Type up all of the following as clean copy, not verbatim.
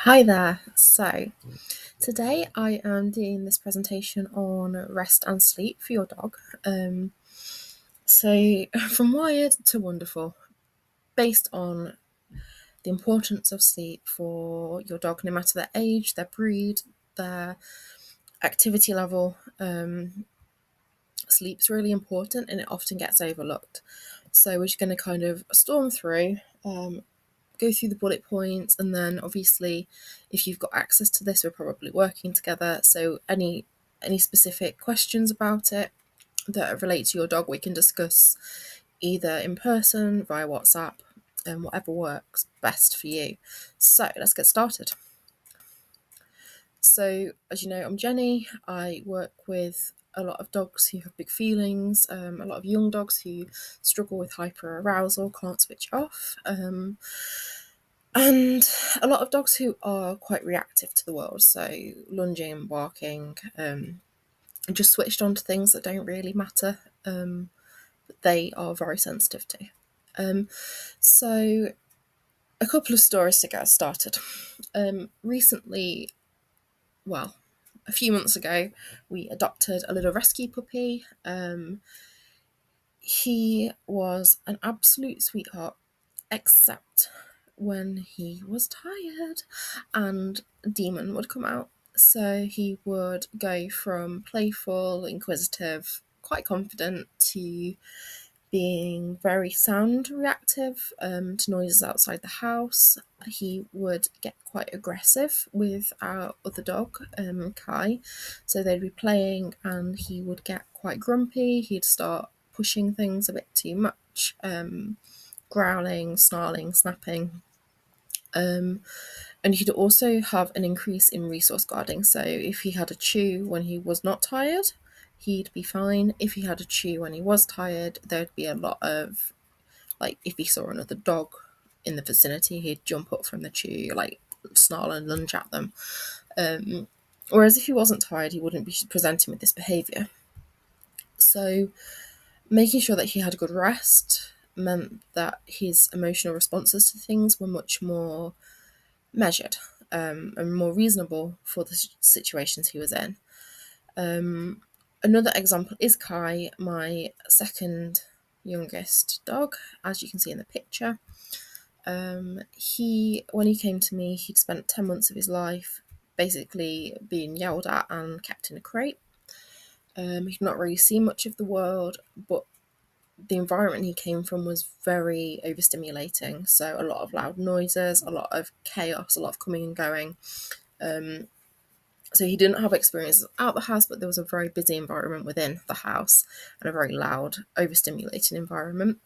Hi there. So, today I am doing this presentation on rest and sleep for your dog. So, from wired to wonderful, based on the importance of sleep for your dog, no matter their age, their breed, their activity level. Sleep's really important and it often gets overlooked. So, we're just going to kind of storm through, go through the bullet points, and then obviously if you've got access to this, we're probably working together, so any specific questions about it that relate to your dog we can discuss either in person, via WhatsApp, and whatever works best for you. So let's get started. So as you know, I'm Jenny. I work with a lot of dogs who have big feelings, a lot of young dogs who struggle with hyper arousal, can't switch off, and a lot of dogs who are quite reactive to the world, so lunging, barking, just switched on to things that don't really matter, but they are very sensitive to. So a couple of stories to get us started. Recently, well, a few months ago, we adopted a little rescue puppy. He was an absolute sweetheart, except when he was tired and a demon would come out. So he would go from playful, inquisitive, quite confident, to being very sound reactive, to noises outside the house. He would get quite aggressive with our other dog, Kai. So they'd be playing and he would get quite grumpy. He'd start pushing things a bit too much, growling, snarling, snapping. And he'd also have an increase in resource guarding. So if he had a chew when he was not tired, he'd be fine. If he had a chew when he was tired, there'd be a lot of, like, if he saw another dog in the vicinity, he'd jump up from the chew, like, snarl and lunge at them. Whereas if he wasn't tired, he wouldn't be presenting with this behaviour. So making sure that he had a good rest meant that his emotional responses to things were much more measured, and more reasonable for the situations he was in. Another example is Kai, my second youngest dog, as you can see in the picture. When he came to me, he'd spent 10 months of his life basically being yelled at and kept in a crate. He'd not really seen much of the world, but the environment he came from was very overstimulating. So a lot of loud noises, a lot of chaos, a lot of coming and going. So he didn't have experiences out the house, but there was a very busy environment within the house and a very loud, overstimulating environment.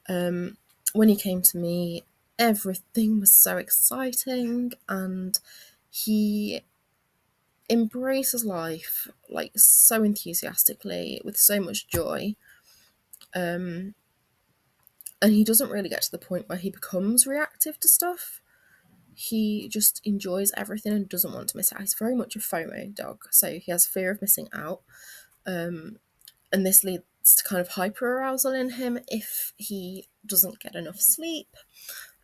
When he came to me, everything was so exciting and he embraces life like so enthusiastically with so much joy. And he doesn't really get to the point where he becomes reactive to stuff. He just enjoys everything and doesn't want to miss out. He's very much a FOMO dog, so he has fear of missing out. And this leads to kind of hyper arousal in him if he doesn't get enough sleep.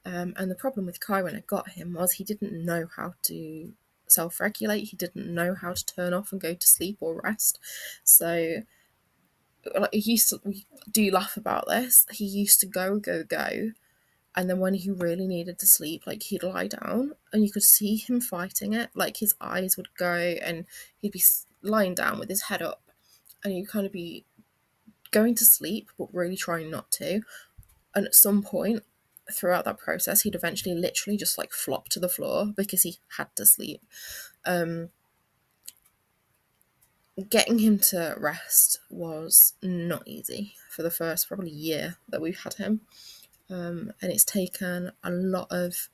And the problem with Kai when I got him was he didn't know how to self-regulate. He didn't know how to turn off and go to sleep or rest. So like, we do laugh about this. He used to go, and then when he really needed to sleep, like, he'd lie down and you could see him fighting it. Like, his eyes would go and he'd be lying down with his head up and he'd kind of be going to sleep but really trying not to. And at some point throughout that process, he'd eventually literally just like flop to the floor because he had to sleep. Getting him to rest was not easy for the first probably year that we've had him. And it's taken a lot of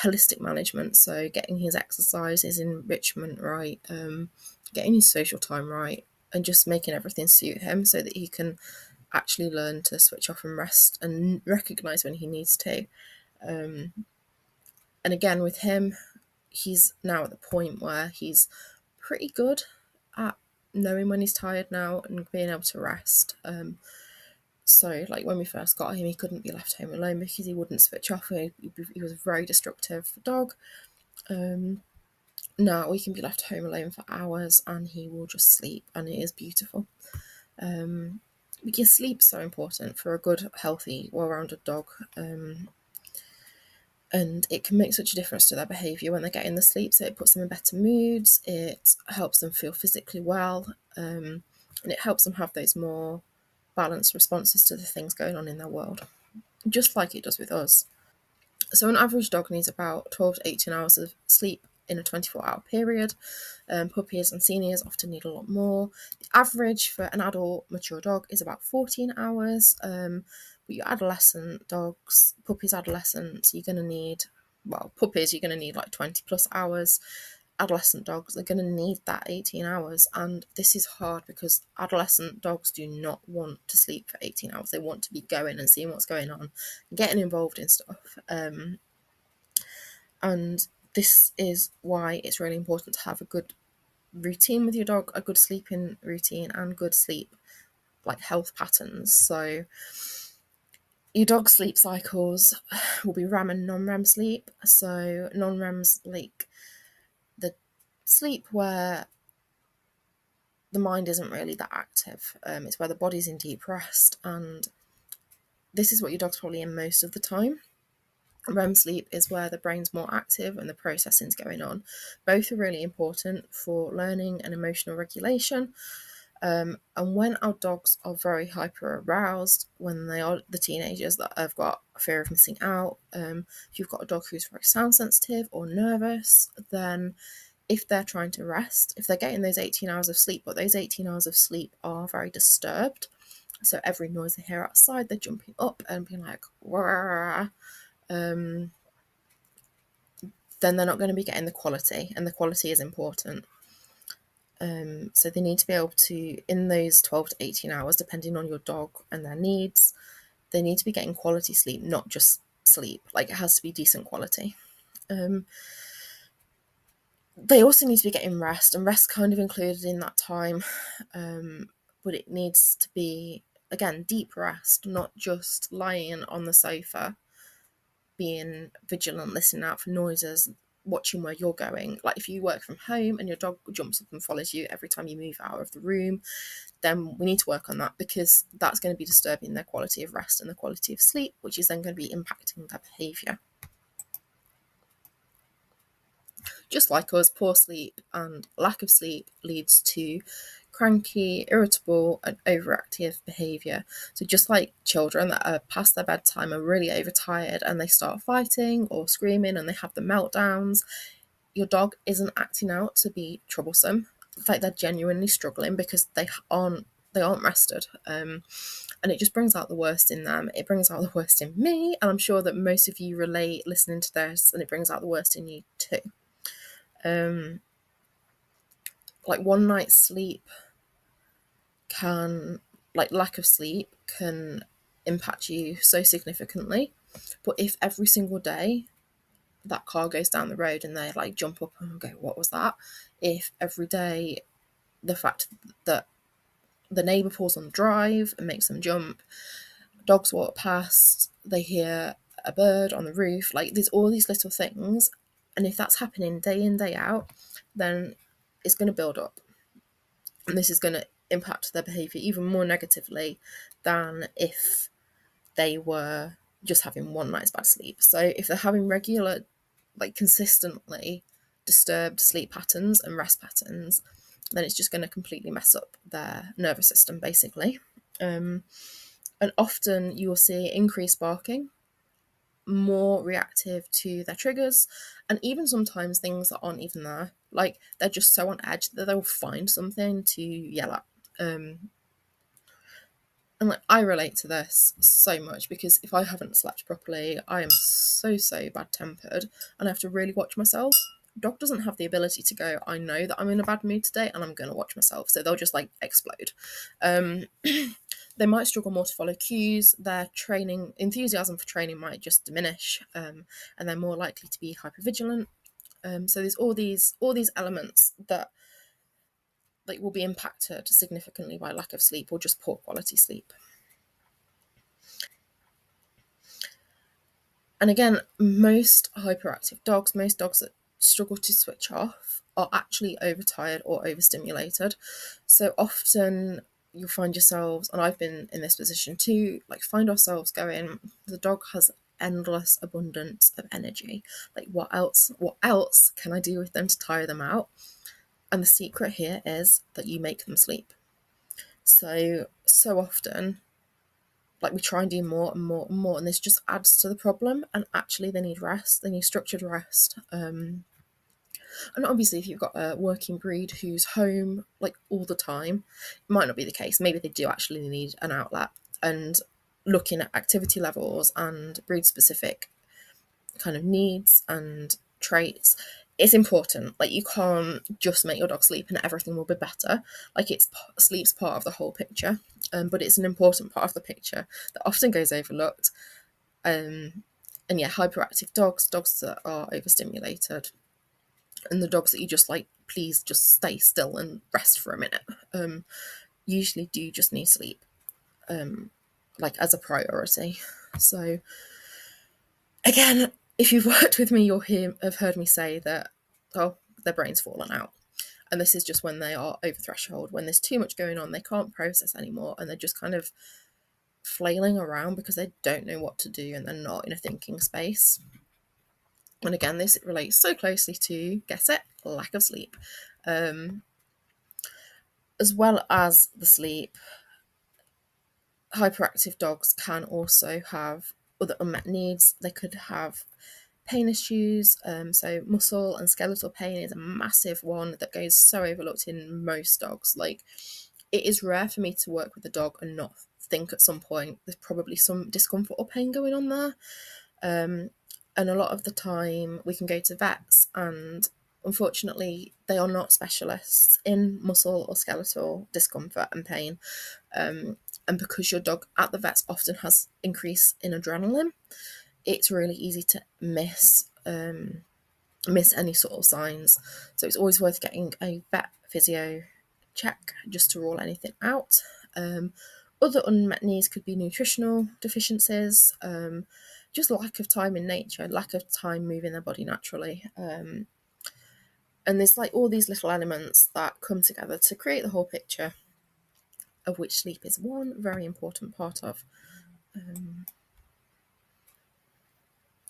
holistic management, so getting his exercise, his enrichment right, getting his social time right, and just making everything suit him so that he can actually learn to switch off and rest and recognize when he needs to. And again, with him, he's now at the point where he's pretty good at knowing when he's tired now and being able to rest. So, like, when we first got him, he couldn't be left home alone because he wouldn't switch off. He was a very destructive dog. Now we can be left home alone for hours and he will just sleep, and it is beautiful. Because sleep's so important for a good, healthy, well-rounded dog. And it can make such a difference to their behaviour when they're getting the sleep. So it puts them in better moods, it helps them feel physically well, and it helps them have those more balanced responses to the things going on in their world, just like it does with us. So an average dog needs about 12 to 18 hours of sleep in a 24-hour period. Puppies and seniors often need a lot more. The average for an adult mature dog is about 14 hours. But your adolescent dogs, puppies, adolescents, you're going to need, well, puppies, you're going to need like 20 plus hours. Adolescent dogs are going to need that 18 hours. And this is hard because adolescent dogs do not want to sleep for 18 hours. They want to be going and seeing what's going on, getting involved in stuff. And this is why it's really important to have a good routine with your dog, a good sleeping routine, and good sleep, like health patterns. So your dog's sleep cycles will be REM and non-REM sleep. So non-REM's like the sleep where the mind isn't really that active. It's where the body's in deep rest, and this is what your dog's probably in most of the time. REM sleep is where the brain's more active and the processing's going on. Both are really important for learning and emotional regulation. And when our dogs are very hyper aroused, when they are the teenagers that have got a fear of missing out, if you've got a dog who's very sound sensitive or nervous, then if they're trying to rest, if they're getting those 18 hours of sleep, but those 18 hours of sleep are very disturbed, so every noise they hear outside, they're jumping up and being like, wah, then they're not going to be getting the quality, and the quality is important. So they need to be able to, in those 12 to 18 hours, depending on your dog and their needs, they need to be getting quality sleep, not just sleep. Like, it has to be decent quality. They also need to be getting rest, and rest kind of included in that time. But it needs to be, again, deep rest, not just lying on the sofa being vigilant, listening out for noises, watching where you're going. Like, if you work from home and your dog jumps up and follows you every time you move out of the room, then we need to work on that, because that's going to be disturbing their quality of rest and the quality of sleep, which is then going to be impacting their behaviour. Just like us, poor sleep and lack of sleep leads to cranky, irritable, and overactive behaviour. So just like children that are past their bedtime are really overtired and they start fighting or screaming and they have the meltdowns, your dog isn't acting out to be troublesome. Like, they're genuinely struggling because they aren't rested. And it just brings out the worst in them. It brings out the worst in me, and I'm sure that most of you relate listening to this, and it brings out the worst in you too. Like, one night's sleep can, like, lack of sleep can impact you so significantly. But if every single day that car goes down the road and they like jump up and go, what was that? If every day the fact that the neighbour pulls on the drive and makes them jump, dogs walk past, they hear a bird on the roof, like, there's all these little things, and if that's happening day in, day out, then it's going to build up, and this is going to impact their behaviour even more negatively than if they were just having one night's bad sleep. So if they're having regular, like, consistently disturbed sleep patterns and rest patterns, then it's just going to completely mess up their nervous system, basically. And often you will see increased barking, more reactive to their triggers, and even sometimes things that aren't even there. Like, they're just so on edge that they'll find something to yell at. And like, I relate to this so much, because if I haven't slept properly, I am so bad tempered, and I have to really watch myself. Dog doesn't have the ability to go, I know that I'm in a bad mood today and I'm going to watch myself. So they'll just like explode. They might struggle more to follow cues. Their training enthusiasm for training might just diminish, and they're more likely to be hypervigilant. So there's all these elements that, like, will be impacted significantly by lack of sleep or just poor quality sleep. And again, most hyperactive dogs, most dogs that struggle to switch off are actually overtired or overstimulated. So often you'll find yourselves, and I've been in this position too, like find ourselves going, the dog has endless abundance of energy. Like what else can I do with them to tire them out? And the secret here is that you make them sleep. So often, like we try and do more and more and more, and this just adds to the problem. And actually, they need rest. They need structured rest. And obviously, if you've got a working breed who's home like all the time, it might not be the case. Maybe they do actually need an outlet. And looking at activity levels and breed specific kind of needs and traits, it's important. Like you can't just make your dog sleep and everything will be better. Like sleep's part of the whole picture, but it's an important part of the picture that often goes overlooked. And yeah, hyperactive dogs that are overstimulated, and the dogs that you just like, please just stay still and rest for a minute, usually do just need sleep, like as a priority. So again, if you've worked with me, have heard me say that, oh, their brain's fallen out. And this is just when they are over threshold, when there's too much going on, they can't process anymore, and they're just kind of flailing around because they don't know what to do and they're not in a thinking space. And again, this relates so closely to, guess it, lack of sleep. As well as the sleep, hyperactive dogs can also have other unmet needs. They could have pain issues. So muscle and skeletal pain is a massive one that goes so overlooked in most dogs. Like, it is rare for me to work with a dog and not think at some point there's probably some discomfort or pain going on there. And a lot of the time we can go to vets, and unfortunately they are not specialists in muscle or skeletal discomfort and pain. And because your dog at the vets often has increase in adrenaline, it's really easy to miss any sort of signs. So it's always worth getting a vet physio check just to rule anything out. Other unmet needs could be nutritional deficiencies, just lack of time in nature, lack of time moving their body naturally. And there's like all these little elements that come together to create the whole picture, of which sleep is one very important part of.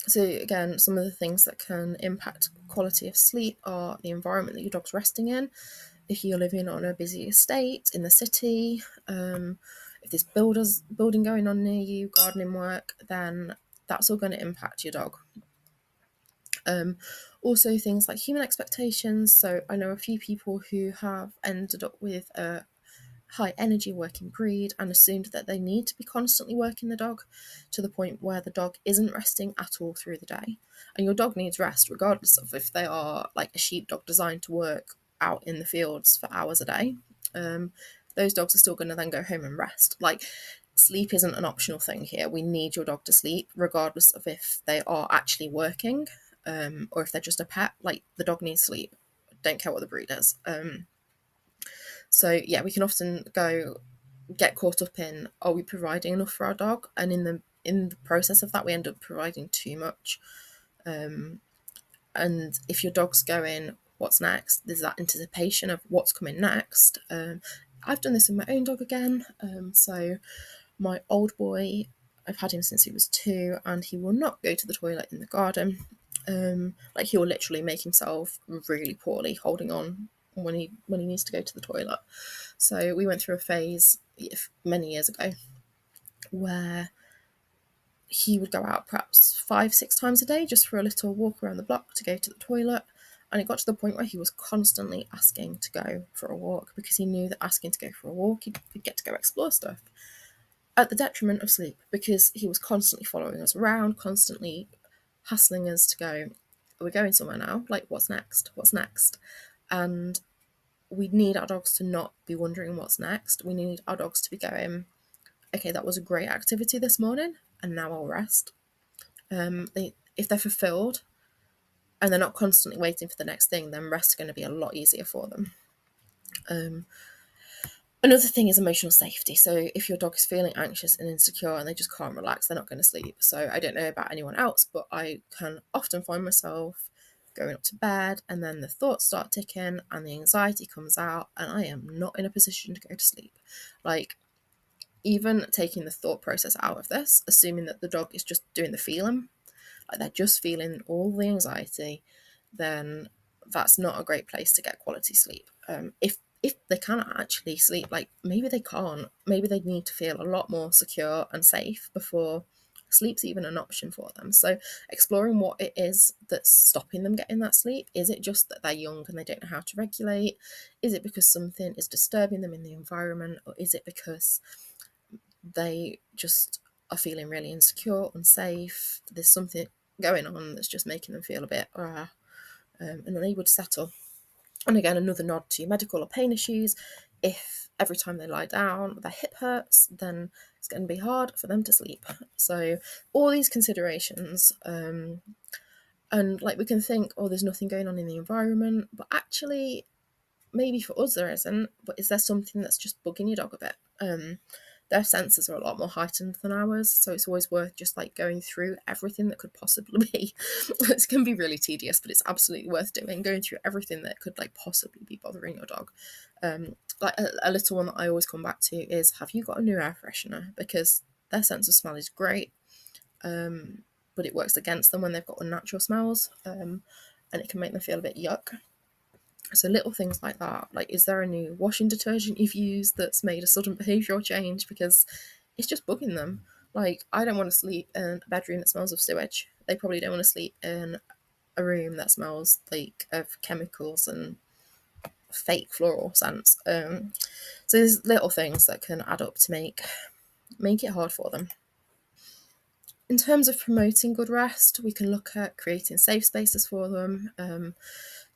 So again, some of the things that can impact quality of sleep are the environment that your dog's resting in. If you're living on a busy estate in the city, if there's building going on near you, gardening work, then that's all going to impact your dog. Also things like human expectations. So I know a few people who have ended up with a high energy working breed and assumed that they need to be constantly working the dog, to the point where the dog isn't resting at all through the day. And your dog needs rest regardless of if they are like a sheepdog designed to work out in the fields for hours a day. Those dogs are still going to then go home and rest. Like, sleep isn't an optional thing here. We need your dog to sleep regardless of if they are actually working, or if they're just a pet. Like, the dog needs sleep, don't care what the breed is. So yeah, we can often get caught up in, are we providing enough for our dog? And in the process of that, we end up providing too much. And if your dog's going, what's next? There's that anticipation of what's coming next. I've done this with my own dog again. So my old boy, I've had him since he was 2, and he will not go to the toilet in the garden. Like, he will literally make himself really poorly holding on when he needs to go to the toilet. So we went through a phase many years ago where he would go out perhaps 5-6 times a day just for a little walk around the block to go to the toilet. And it got to the point where he was constantly asking to go for a walk, because he knew that asking to go for a walk, he'd get to go explore stuff, at the detriment of sleep, because he was constantly following us around, constantly hassling us to go, we're going somewhere now, like, what's next? What's next? And we need our dogs to not be wondering what's next. We need our dogs to be going, okay, that was a great activity this morning, and now I'll rest. If they're fulfilled and they're not constantly waiting for the next thing, then rest's going to be a lot easier for them. Another thing is emotional safety. So if your dog is feeling anxious and insecure and they just can't relax, they're not going to sleep. So I don't know about anyone else, but I can often find myself going up to bed, and then the thoughts start ticking and the anxiety comes out, and I am not in a position to go to sleep. Like, even taking the thought process out of this, assuming that the dog is just doing the feeling, like they're just feeling all the anxiety, then that's not a great place to get quality sleep. If they cannot actually sleep, like maybe they can't, maybe they need to feel a lot more secure and safe before sleep's even an option for them. So exploring what it is that's stopping them getting that sleep. Is it just that they're young and they don't know how to regulate? Is it because something is disturbing them in the environment? Or is it because they just are feeling really insecure, unsafe? There's something going on that's just making them feel a bit and unable to settle. And again, another nod to medical or pain issues. If every time they lie down their hip hurts, then it's going to be hard for them to sleep. So all these considerations, and like we can think, oh, there's nothing going on in the environment, but actually maybe for us there isn't, but is there something that's just bugging your dog a bit? Their senses are a lot more heightened than ours, so it's always worth just like going through everything that could possibly be. It can be really tedious, but it's absolutely worth doing, going through everything that could like possibly be bothering your dog. Like a little one that I always come back to is, have you got a new air freshener? Because their sense of smell is great, but it works against them when they've got unnatural smells, and it can make them feel a bit yuck. So little things like that, like, is there a new washing detergent you've used that's made a sudden behavioural change? Because it's just bugging them. Like, I don't want to sleep in a bedroom that smells of sewage. They probably don't want to sleep in a room that smells like of chemicals and fake floral scents. So there's little things that can add up to make it hard for them. In terms of promoting good rest, we can look at creating safe spaces for them.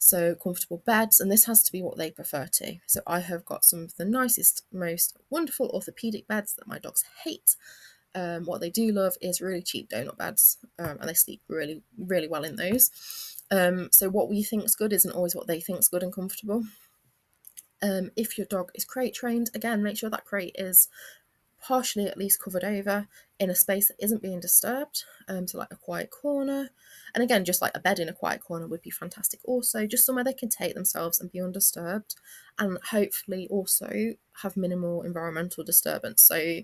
So comfortable beds, and this has to be what they prefer to. So I have got some of the nicest, most wonderful orthopedic beds that my dogs hate. What they do love is really cheap donut beds, and they sleep really, really well in those. So what we think is good isn't always what they think is good and comfortable. If your dog is crate trained, again, make sure that crate is partially at least covered over in a space that isn't being disturbed, so like a quiet corner. And again, just like a bed in a quiet corner would be fantastic also, just somewhere they can take themselves and be undisturbed, and hopefully also have minimal environmental disturbance. So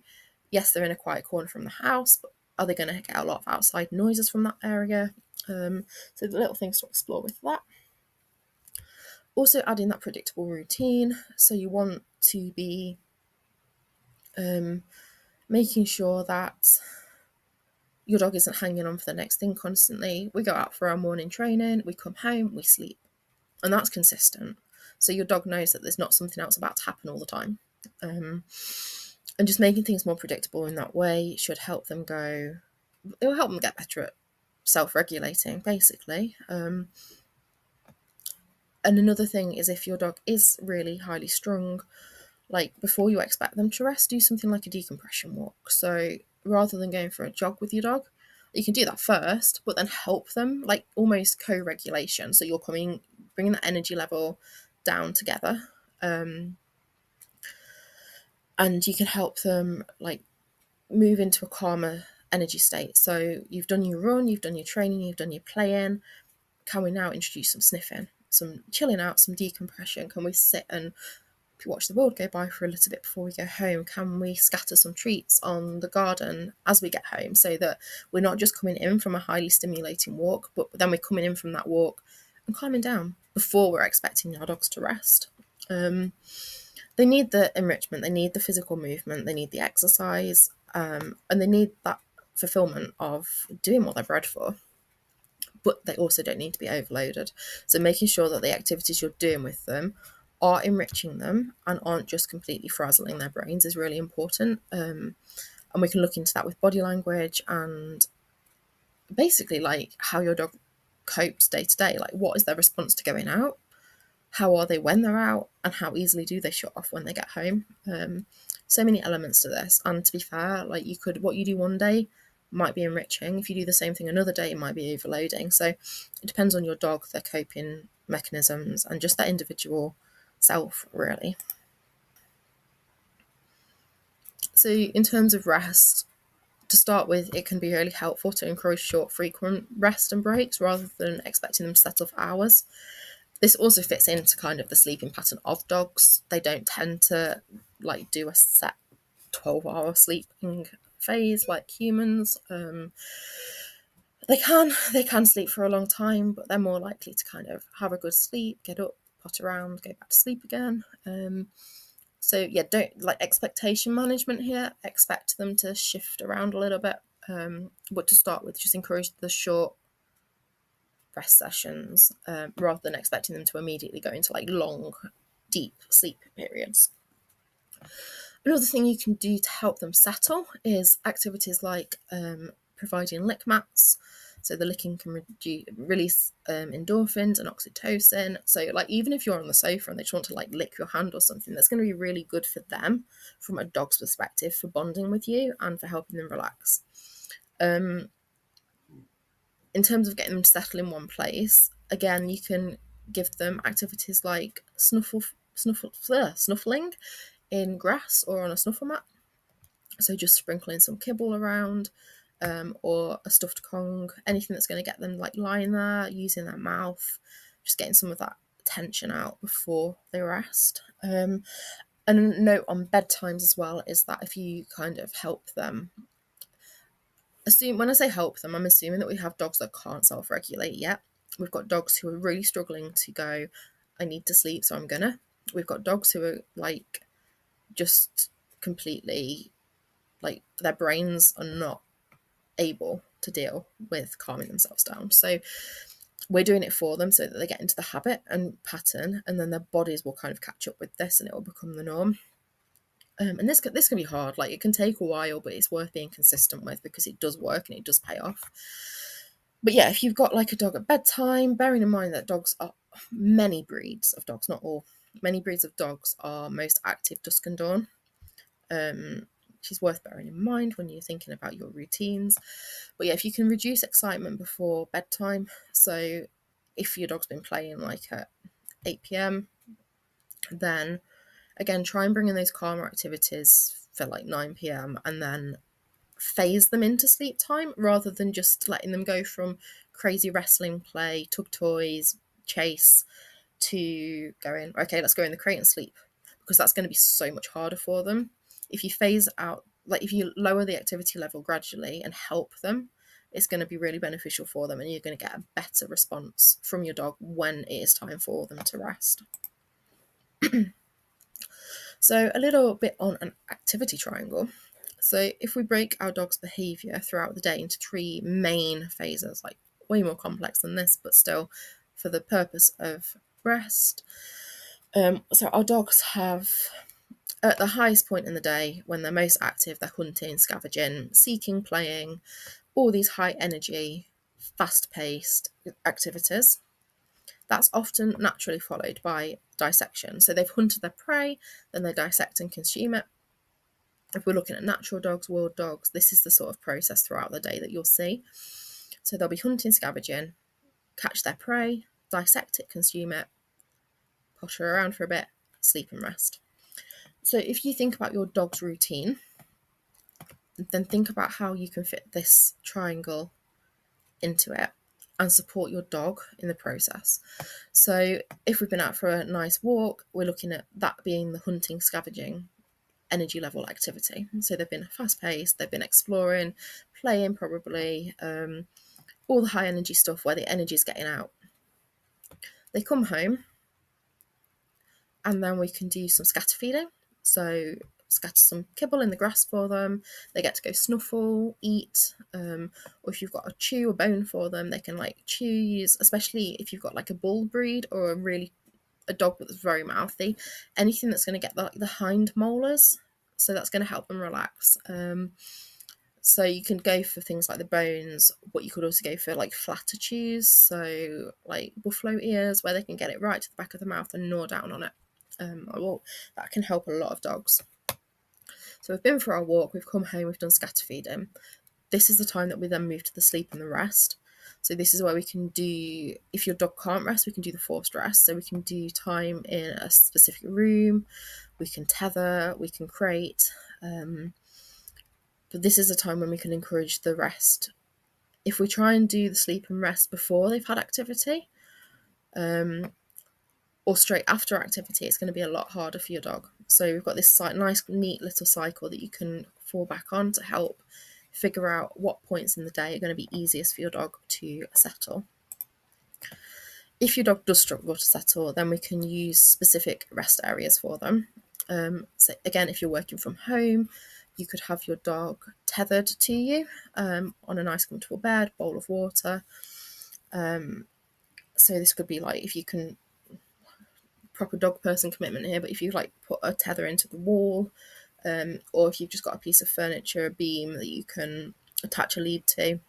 yes, they're in a quiet corner from the house, but are they going to get a lot of outside noises from that area? So the little things to explore with that. Also adding that predictable routine, so you want to be making sure that your dog isn't hanging on for the next thing constantly. We go out for our morning training, we come home, we sleep, and that's consistent. So your dog knows that there's not something else about to happen all the time. And just making things more predictable in that way should help them go, it will help them get better at self-regulating, basically. And another thing is, if your dog is really highly strung, like before you expect them to rest, do something like a decompression walk. So rather than going for a jog with your dog, you can do that first, but then help them, like almost co-regulation. So you're bringing that energy level down together, and you can help them like move into a calmer energy state. So you've done your run, you've done your training, you've done your playing. Can we now introduce some sniffing, some chilling out, some decompression? Can we sit and watch the world go by for a little bit before we go home? Can we scatter some treats on the garden as we get home, so that we're not just coming in from a highly stimulating walk, but then we're coming in from that walk and calming down before we're expecting our dogs to rest? They need the enrichment, they need the physical movement, they need the exercise, and they need that fulfillment of doing what they're bred for. But they also don't need to be overloaded. So making sure that the activities you're doing with them are enriching them and aren't just completely frazzling their brains is really important. And we can look into that with body language and basically like how your dog copes day to day. Like, what is their response to going out? How are they when they're out? And how easily do they shut off when they get home? So many elements to this. And to be fair, like, what you do one day might be enriching. If you do the same thing another day, it might be overloading. So it depends on your dog, their coping mechanisms, and just their individual self, really. So in terms of rest, To start with, it can be really helpful to encourage short, frequent rest and breaks rather than expecting them to settle for hours. This also fits into kind of the sleeping pattern of dogs. They don't tend to like do a set 12-hour sleeping phase like humans. They can sleep for a long time, but they're more likely to kind of have a good sleep, get up, pot around, go back to sleep again. So yeah, don't like expectation management here. Expect them to shift around a little bit, but to start with, just encourage the short rest sessions rather than expecting them to immediately go into like long, deep sleep periods. Another thing you can do to help them settle is activities like providing lick mats. So the licking can release endorphins and oxytocin. So like even if you're on the sofa and they just want to like lick your hand or something, that's going to be really good for them from a dog's perspective for bonding with you and for helping them relax. In terms of getting them to settle in one place, again, you can give them activities like snuffling in grass or on a snuffle mat. So just sprinkling some kibble around, or a stuffed Kong, anything that's going to get them like lying there, using their mouth, just getting some of that tension out before they rest. And a note on bedtimes as well is that if you kind of help them, when I say help them, I'm assuming that we have dogs that can't self-regulate yet. We've got dogs who are really struggling to go, I need to sleep, so I'm gonna. We've got dogs who are like just completely like their brains are not able to deal with calming themselves down. So we're doing it for them so that they get into the habit and pattern, and then their bodies will kind of catch up with this and it will become the norm. And this can be hard. Like it can take a while, but it's worth being consistent with because it does work and it does pay off. But yeah, if you've got like a dog at bedtime, bearing in mind that dogs are many breeds of dogs, not all, many breeds of dogs are most active dusk and dawn. Which is worth bearing in mind when you're thinking about your routines. But yeah, if you can reduce excitement before bedtime, so if your dog's been playing like at 8 p.m, then again, try and bring in those calmer activities for like 9 p.m. and then phase them into sleep time rather than just letting them go from crazy wrestling play, tug toys, chase to going, okay, let's go in the crate and sleep, because that's going to be so much harder for them. If you phase out, like if you lower the activity level gradually and help them, it's going to be really beneficial for them and you're going to get a better response from your dog when it is time for them to rest. So a little bit on an activity triangle. So if we break our dog's behaviour throughout the day into 3 main phases, like way more complex than this, but still for the purpose of rest. So our dogs have, at the highest point in the day, when they're most active, they're hunting, scavenging, seeking, playing, all these high energy, fast-paced activities. That's often naturally followed by dissection. So they've hunted their prey, then they dissect and consume it. If we're looking at natural dogs, wild dogs, this is the sort of process throughout the day that you'll see. So they'll be hunting, scavenging, catch their prey, dissect it, consume it, potter around for a bit, sleep and rest. So if you think about your dog's routine, then think about how you can fit this triangle into it and support your dog in the process. So if we've been out for a nice walk, we're looking at that being the hunting, scavenging energy level activity. So they've been fast paced, they've been exploring, playing probably, all the high energy stuff where the energy is getting out. They come home and then we can do some scatter feeding. So scatter some kibble in the grass for them. They get to go snuffle, eat, or if you've got a chew, a bone for them, they can like chew, especially if you've got like a bull breed or a dog that's very mouthy, anything that's going to get the hind molars. So that's going to help them relax. So you can go for things like the bones, but you could also go for like flatter chews, so like buffalo ears, where they can get it right to the back of the mouth and gnaw down on it. Well, that can help a lot of dogs. So we've been for our walk, we've come home, we've done scatter feeding. This is the time that we then move to the sleep and the rest. So this is where we can do, if your dog can't rest, we can do the forced rest. So we can do time in a specific room, we can tether, we can crate, But this is a time when we can encourage the rest. If we try and do the sleep and rest before they've had activity, or straight after activity, it's going to be a lot harder for your dog. So we've got this nice, neat little cycle that you can fall back on to help figure out what points in the day are going to be easiest for your dog to settle. If your dog does struggle to settle, then we can use specific rest areas for them. So again, if you're working from home, you could have your dog tethered to you on a nice comfortable bed, bowl of water. So this could be like, if you can, proper dog person commitment here, but if you like put a tether into the wall, or if you've just got a piece of furniture, a beam that you can attach a lead to,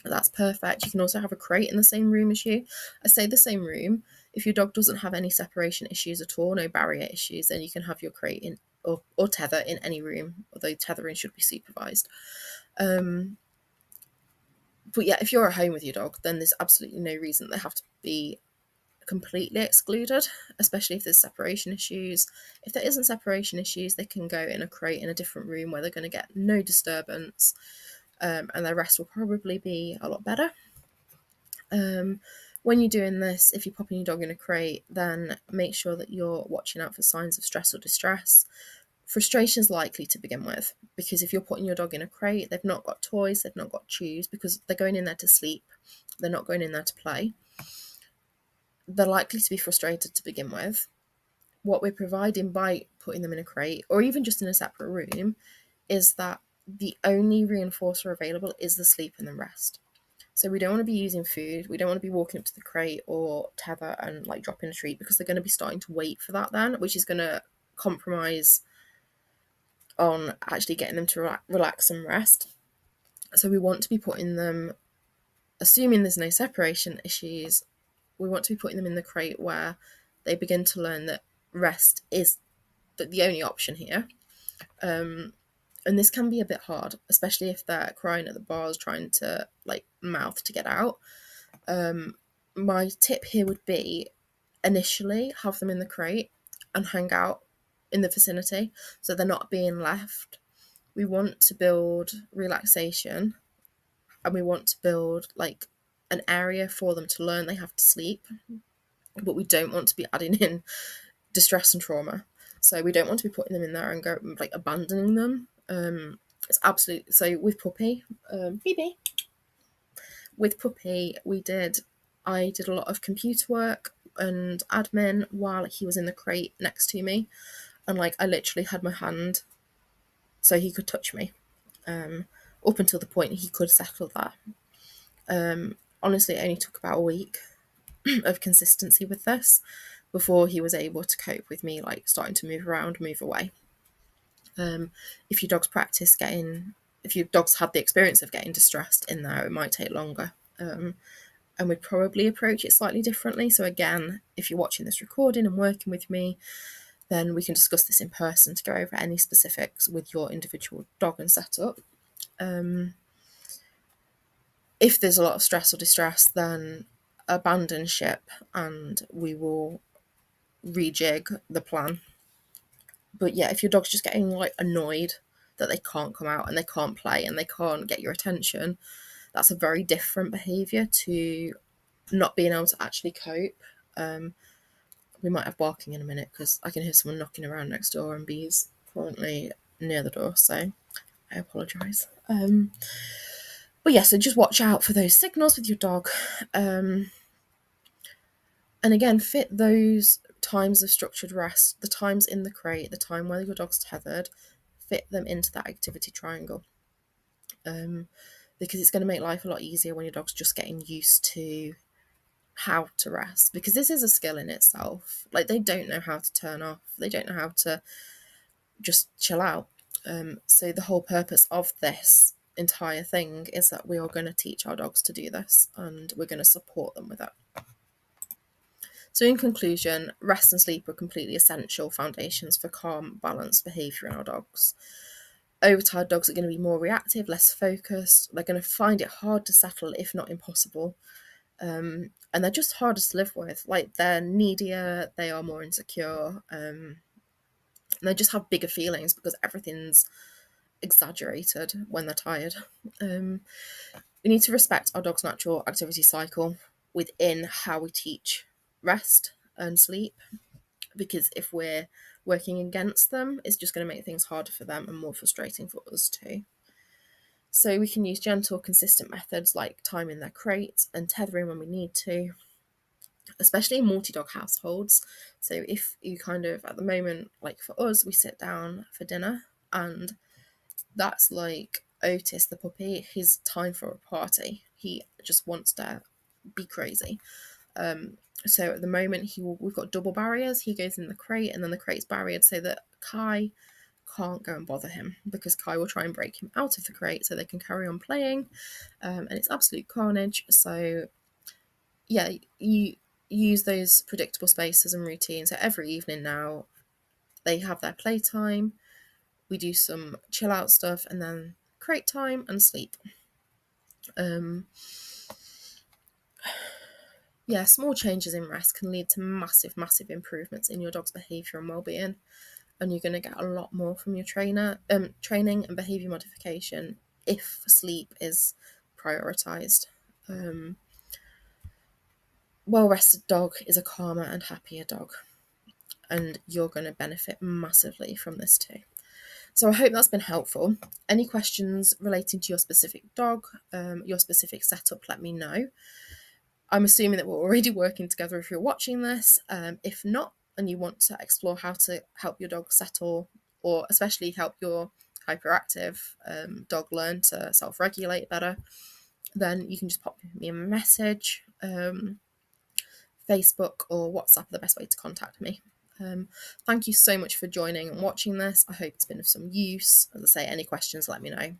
that's perfect. You can also have a crate in the same room as you. I say the same room. If your dog doesn't have any separation issues at all, no barrier issues, then you can have your crate in or tether in any room, although tethering should be supervised. But yeah, if you're at home with your dog, then there's absolutely no reason they have to be completely excluded, especially if there's separation issues. If there isn't separation issues, they can go in a crate in a different room where they're going to get no disturbance, and their rest will probably be a lot better. When you're doing this, if you're popping your dog in a crate, then make sure that you're watching out for signs of stress or distress. Frustration is likely to begin with, because if you're putting your dog in a crate, they've not got toys, they've not got chews, because they're going in there to sleep, they're not going in there to play. They're likely to be frustrated to begin with. What we're providing by putting them in a crate, or even just in a separate room, is that the only reinforcer available is the sleep and the rest. So we don't want to be using food. We don't want to be walking up to the crate or tether and like dropping a treat, because they're going to be starting to wait for that then, which is going to compromise on actually getting them to relax and rest. So we want to be putting them, assuming there's no separation issues, we want to be putting them in the crate where they begin to learn that rest is the only option here. And this can be a bit hard, especially if they're crying at the bars, trying to like mouth to get out. My tip here would be initially have them in the crate and hang out in the vicinity so they're not being left. We want to build relaxation, and we want to build like an area for them to learn they have to sleep, but we don't want to be adding in distress and trauma. So we don't want to be putting them in there and go like abandoning them. It's absolutely, so with Puppy, BB, with Puppy, I did a lot of computer work and admin while he was in the crate next to me, and like I literally had my hand so he could touch me, up until the point he could settle there. Honestly, it only took about a week of consistency with this before he was able to cope with me like starting to move around, move away. If your dog's if your dog's had the experience of getting distressed in there, it might take longer. And we'd probably approach it slightly differently. So again, if you're watching this recording and working with me, then we can discuss this in person to go over any specifics with your individual dog and setup. If there's a lot of stress or distress, then abandon ship and we will rejig the plan. But yeah, if your dog's just getting like annoyed that they can't come out and they can't play and they can't get your attention, that's a very different behaviour to not being able to actually cope. We might have barking in a minute because I can hear someone knocking around next door and Bee's currently near the door, so I apologise. But yeah, so just watch out for those signals with your dog. And again, fit those times of structured rest, the times in the crate, the time where your dog's tethered, fit them into that activity triangle. Because it's going to make life a lot easier when your dog's just getting used to how to rest, because this is a skill in itself. Like, they don't know how to turn off, they don't know how to just chill out. So the whole purpose of this entire thing is that we are going to teach our dogs to do this, and we're going to support them with it. So in conclusion, rest and sleep are completely essential foundations for calm, balanced behaviour in our dogs. Overtired dogs are going to be more reactive, less focused. They're going to find it hard to settle, if not impossible. And they're just harder to live with. Like, they're needier, they are more insecure, and they just have bigger feelings because everything's exaggerated when they're tired. We need to respect our dog's natural activity cycle within how we teach rest and sleep, because if we're working against them, it's just going to make things harder for them and more frustrating for us too. So we can use gentle, consistent methods like timing their crate and tethering when we need to, especially in multi-dog households. So if you kind of, at the moment, like for us, we sit down for dinner and that's like Otis the puppy, his time for a party. He just wants to be crazy. So at the moment we've got double barriers. He goes in the crate and then the crate's barriered so that Kai can't go and bother him, because Kai will try and break him out of the crate so they can carry on playing. And it's absolute carnage. So yeah, you use those predictable spaces and routines. So every evening now they have their playtime, we do some chill out stuff, and then crate time and sleep. Yeah, small changes in rest can lead to massive improvements in your dog's behaviour and well-being, and you're going to get a lot more from your training and behaviour modification if sleep is prioritised. Well-rested dog is a calmer and happier dog, and you're going to benefit massively from this too. So I hope that's been helpful. Any questions relating to your specific dog, your specific setup, let me know. I'm assuming that we're already working together if you're watching this. If not, and you want to explore how to help your dog settle, or especially help your hyperactive dog learn to self-regulate better, then you can just pop me a message. Facebook or WhatsApp are the best way to contact me. Thank you so much for joining and watching this. I hope it's been of some use. As I say, any questions, let me know.